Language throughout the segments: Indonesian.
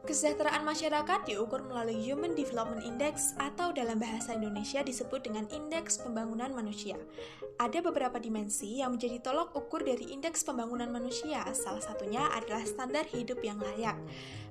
Kesejahteraan masyarakat diukur melalui Human Development Index atau dalam bahasa Indonesia disebut dengan Indeks Pembangunan Manusia. Ada beberapa dimensi yang menjadi tolok ukur dari Indeks Pembangunan Manusia, salah satunya adalah standar hidup yang layak.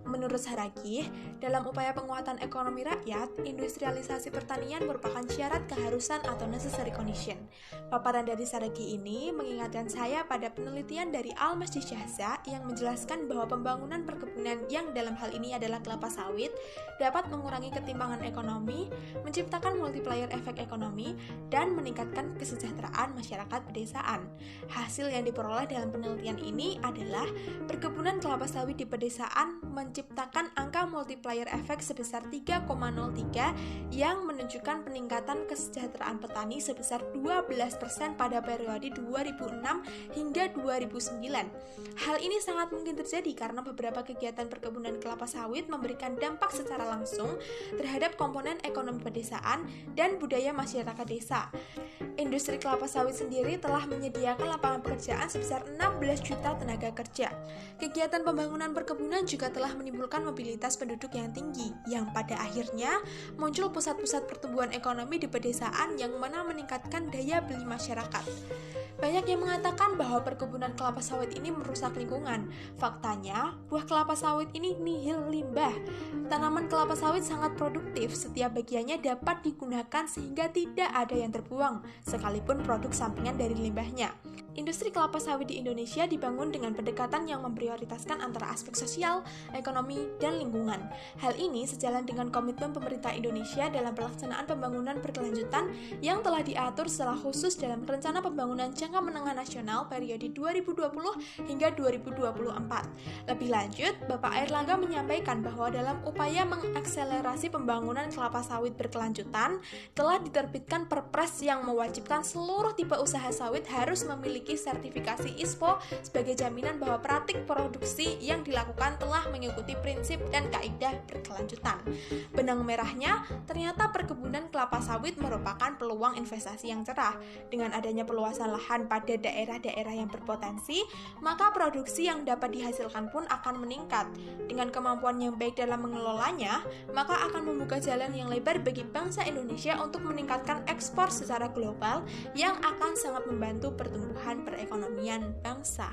Menurut Saragih, dalam upaya penguatan ekonomi rakyat, industrialisasi pertanian merupakan syarat keharusan atau necessary condition. Paparan dari Saragih ini mengingatkan saya pada penelitian dari Al-Masjid Syahza yang menjelaskan bahwa pembangunan perkebunan yang dalam hal ini adalah kelapa sawit dapat mengurangi ketimpangan ekonomi, menciptakan multiplier efek ekonomi, dan meningkatkan kesejahteraan masyarakat pedesaan. Hasil yang diperoleh dalam penelitian ini adalah perkebunan kelapa sawit di pedesaan menciptakan angka multiplier efek sebesar 3,03 yang menunjukkan peningkatan kesejahteraan petani sebesar 12% pada periode 2006 hingga 2009. Hal ini sangat mungkin terjadi karena beberapa kegiatan perkebunan kelapa sawit memberikan dampak secara langsung terhadap komponen ekonomi pedesaan dan budaya masyarakat desa. Industri kelapa sawit sendiri telah menyediakan lapangan pekerjaan sebesar 16 juta tenaga kerja. Kegiatan pembangunan perkebunan juga telah menimbulkan mobilitas penduduk yang tinggi, yang pada akhirnya muncul pusat-pusat pertumbuhan ekonomi di pedesaan yang mana meningkatkan daya beli masyarakat. Banyak yang mengatakan bahwa perkebunan kelapa sawit ini merusak lingkungan. Faktanya, buah kelapa sawit ini nihil limbah. Tanaman kelapa sawit sangat produktif, setiap bagiannya dapat digunakan sehingga tidak ada yang terbuang, sekalipun produk sampingan dari limbahnya. Industri kelapa sawit di Indonesia dibangun dengan pendekatan yang memprioritaskan antara aspek sosial, ekonomi, dan lingkungan. Hal ini sejalan dengan komitmen pemerintah Indonesia dalam pelaksanaan pembangunan berkelanjutan yang telah diatur secara khusus dalam Rencana Pembangunan Jangka Menengah Nasional periode 2020 hingga 2024. Lebih lanjut, Bapak Airlangga menyampaikan bahwa dalam upaya mengakselerasi pembangunan kelapa sawit berkelanjutan, telah diterbitkan Perpres yang mewajibkan seluruh tipe usaha sawit harus memiliki sertifikasi ISPO sebagai jaminan bahwa praktik produksi yang dilakukan telah mengikuti prinsip dan kaidah berkelanjutan. Benang merahnya, ternyata perkebunan kelapa sawit merupakan peluang investasi yang cerah. Dengan adanya perluasan lahan pada daerah-daerah yang berpotensi, maka produksi yang dapat dihasilkan pun akan meningkat. Dengan kemampuan yang baik dalam mengelolanya, maka akan membuka jalan yang lebar bagi bangsa Indonesia untuk meningkatkan ekspor secara global yang akan sangat membantu pertumbuhan perekonomian bangsa.